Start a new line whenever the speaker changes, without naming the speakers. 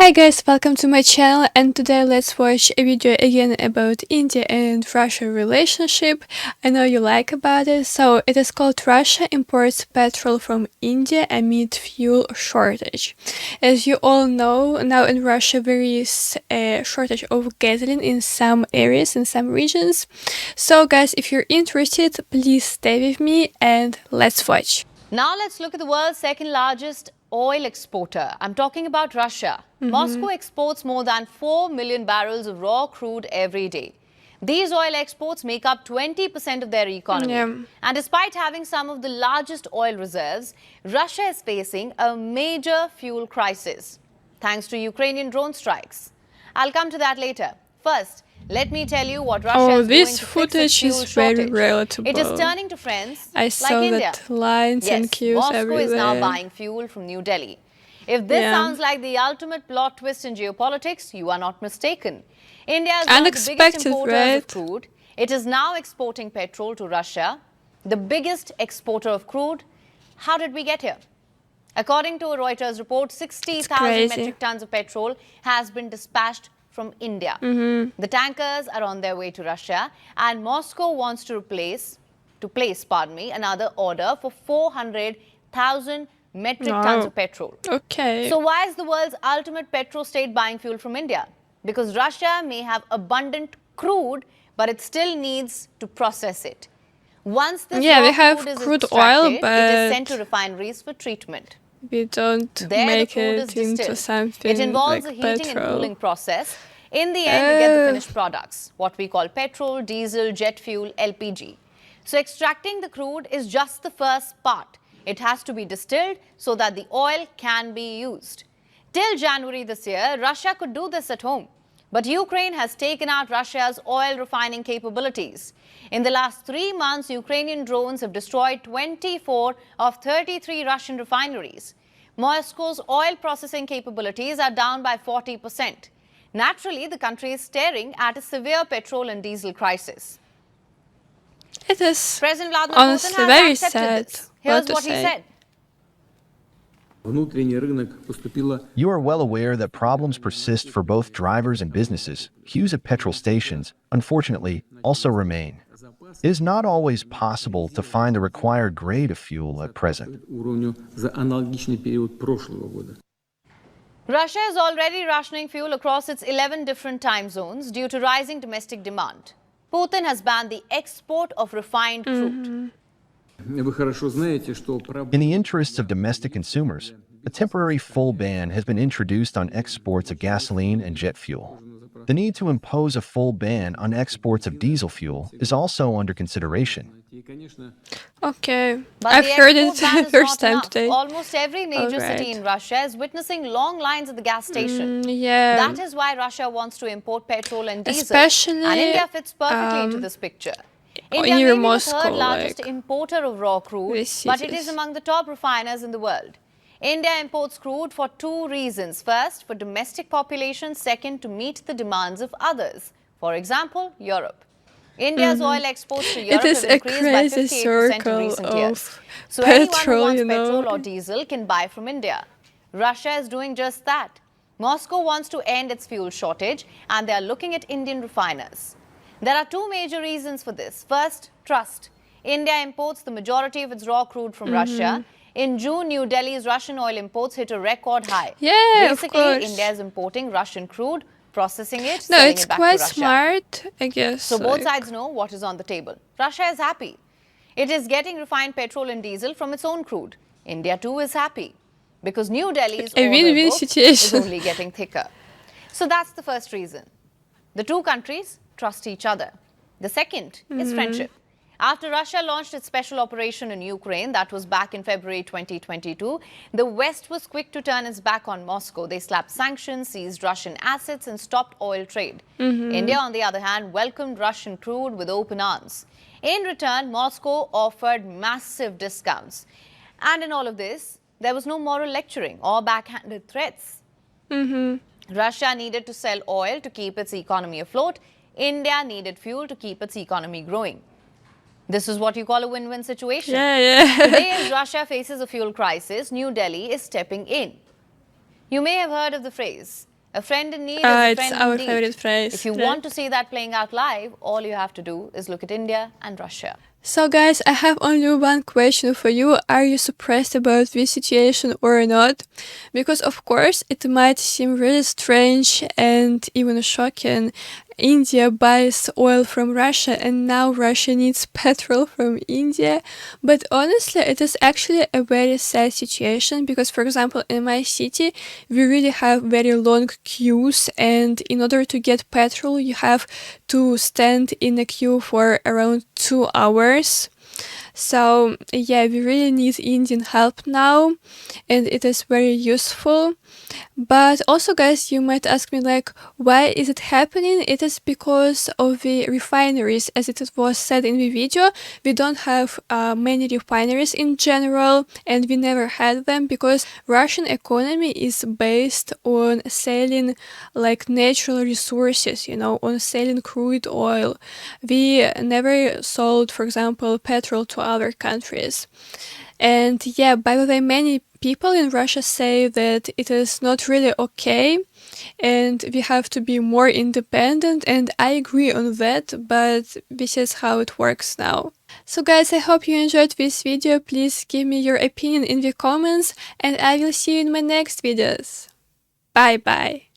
Hey guys, welcome to my channel, and today let's watch a video again about India and Russia relationship. I know you like about it. So it is called Russia imports petrol from India amid fuel shortage. As you all know, now in Russia there is a shortage of gasoline in some areas, in some regions. So guys, if you're interested, please stay with me and let's watch.
Now let's look at the world's second largest oil exporter. I'm talking about Russia. Moscow exports more than 4 million barrels of raw crude every day. These oil exports make up 20% of their economy. And despite having some of the largest oil reserves, Russia is facing a major fuel crisis, thanks to Ukrainian drone strikes. I'll come to that later. First, let me tell you what Russia is doing to fix its fuel shortage.
Relatable.
It is turning to friends
like
India.
That lines and queues
Moscow
everywhere.
is now buying fuel from New Delhi. If this sounds like the ultimate plot twist in geopolitics, you are not mistaken. India is one of the biggest importers of crude. It is now exporting petrol to Russia, the biggest exporter of crude. How did we get here? According to a Reuters report, 60,000 metric tons of petrol has been dispatched from India. The tankers are on their way to Russia, and Moscow wants to place another order for 400,000 metric tons of petrol. So why is the world's ultimate petrol state buying fuel from India? Because Russia may have abundant crude, but it still needs to process it. Once this crude oil, but it is sent to refineries for treatment.
We don't make it into something.
It involves
like
a heating
petrol.
and cooling process. In the end, you get the finished products, what we call petrol, diesel, jet fuel, LPG. So extracting the crude is just the first part. It has to be distilled so that the oil can be used. Till January this year, Russia could do this at home. But Ukraine has taken out Russia's oil refining capabilities. In the last 3 months, Ukrainian drones have destroyed 24 of 33 Russian refineries. Moscow's oil processing capabilities are down by 40%. Naturally, the country is staring at a severe petrol and diesel crisis.
It is
President Vladimir
honestly
Putin has
very
accepted
sad.
this. Here's what he said.
You are well aware that problems persist for both drivers and businesses. Queues at petrol stations, unfortunately, also remain. It is not always possible to find the required grade of fuel at present.
Russia is already rationing fuel across its 11 different time zones due to rising domestic demand. Putin has banned the export of refined crude.
In the interests of domestic consumers, a temporary full ban has been introduced on exports of gasoline and jet fuel. The need to impose a full ban on exports of diesel fuel is also under consideration.
Okay,
But
I've heard it
the
first time today.
Almost every major city in Russia is witnessing long lines at the gas station. That is why Russia wants to import petrol and diesel.
Especially,
and India fits perfectly into this picture. India may be the third largest importer of raw crude, but it is among the top refiners in the world. India imports crude for 2 reasons. First, for domestic population. Second, to meet the demands of others. For example, Europe. India's oil exports to Europe have increased by 58% in recent years. So anyone who wants petrol or diesel can buy from India. Russia is doing just that. Moscow wants to end its fuel shortage, and they are looking at Indian refiners. There are 2 major reasons for this. First, trust. India imports the majority of its raw crude from Russia. In June, New Delhi's Russian oil imports hit a record high. Basically, India is importing Russian crude, processing it, selling it back to Russia.
It's quite smart, I guess.
So both sides know what is on the table. Russia is happy. It is getting refined petrol and diesel from its own crude. India too is happy because New Delhi's oil book is only getting thicker. So that's the first reason. The 2 countries trust each other. The second is friendship. After Russia launched its special operation in Ukraine, that was back in February 2022, the West was quick to turn its back on Moscow. They slapped sanctions, seized Russian assets, and stopped oil trade. India, on the other hand, welcomed Russian crude with open arms. In return, Moscow offered massive discounts. And in all of this, there was no moral lecturing or backhanded threats. Russia needed to sell oil to keep its economy afloat. India needed fuel to keep its economy growing. This is what you call a win-win situation. Today, as Russia faces a fuel crisis, New Delhi is stepping in. You may have heard of the phrase, a friend in need is a
it's
friend
our
indeed.
favorite phrase.
If you want to see that playing out live, all you have to do is look at India and Russia.
So guys, I have only one question for you. Are you surprised about this situation or not? Because of course it might seem really strange and even shocking. India buys oil from Russia and now Russia needs petrol from India. But honestly, it is actually a very sad situation because, for example, in my city, we really have very long queues, and in order to get petrol, you have to stand in a queue for around 2 hours. So yeah, we really need Indian help now, and it is very useful. But also, guys, you might ask me, like, why is it happening? It is because of the refineries. As it was said in the video, we don't have many refineries in general, and we never had them because Russian economy is based on selling like natural resources, you know, on selling crude oil. We never sold, for example, petrol to other countries. And yeah, by the way, many people in Russia say that it is not really okay and we have to be more independent, and I agree on that, but this is how it works now. So guys, I hope you enjoyed this video. Please give me your opinion in the comments, and I will see you in my next videos. Bye bye.